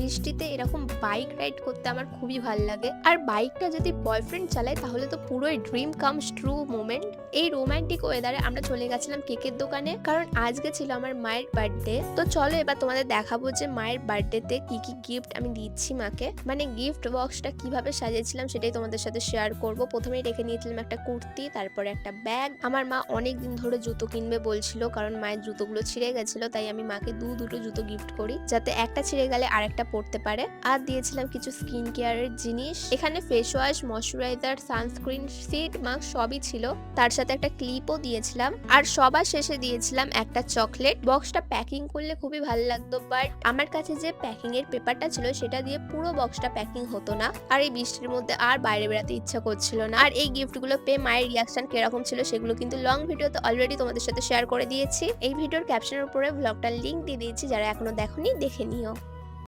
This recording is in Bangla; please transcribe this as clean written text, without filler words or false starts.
বৃষ্টিতে এরকম বাইক রাইড করতে আমার খুবই ভাল লাগে। আর বাইকটা যদি বয়ফ্রেন্ড চালায় তাহলে তো পুরোই ড্রিম কামস ট্রু মোমেন্ট। এই রোমান্টিক ওয়েদারে আমরা চলে গেছিলাম কেকের দোকানে, কারণ আজকে ছিল আমার মায়ের বার্থডে। তো চলো এবার তোমাদের দেখাবো যে মায়ের বার্থডেতে কি কি গিফট আমি দিচ্ছি মাকে, মানে গিফট বক্সটা কিভাবে সাজিয়েছিলাম সেটাই তোমাদের সাথে শেয়ার করব। প্রথমেই রেখে নিয়েছিলাম একটা কুর্তি, তারপরে একটা ব্যাগ। আমার মা অনেক দিন ধরে জুতো কিনবে বলছিল, কারণ মায়ের জুতোগুলো ছিঁড়ে গেছিল, তাই আমি মাকে দুটো জুতো গিফট করি যাতে একটা ছিঁড়ে গেলে আরেকটা পরতে পারে। আর দিয়েছিলাম কিছু স্কিন কেয়ারের জিনিস, এখানে face wash, moisturiser, sunscreen, seat mask সবই ছিল। তার সাথে একটা ক্লিপও দিয়েছিলাম, আর সবার শেষে দিয়েছিলাম একটা চকলেট। বক্সটা প্যাকিং করলে খুবই ভালো লাগতো, বাট আমার কাছে যে প্যাকিং এর পেপারটা ছিল সেটা দিয়ে পুরো বক্সটা প্যাকিং হতো না, আর এই বৃষ্টির মধ্যে আর বাইরে বেরাতে ইচ্ছা করছিল না। আর এই গিফটগুলো পেয়ে মায়ের রিয়াকশন কিরকম ছিল সেগুলো কিন্তু লং ভিডিওতে অলরেডি তোমাদের সাথে শেয়ার করে দিয়েছি। এই ভিডিওর ক্যাপশনের উপরে ব্লগটার লিংক দিয়ে দিয়েছি, যারা এখনো দেখোনি দেখে নিও।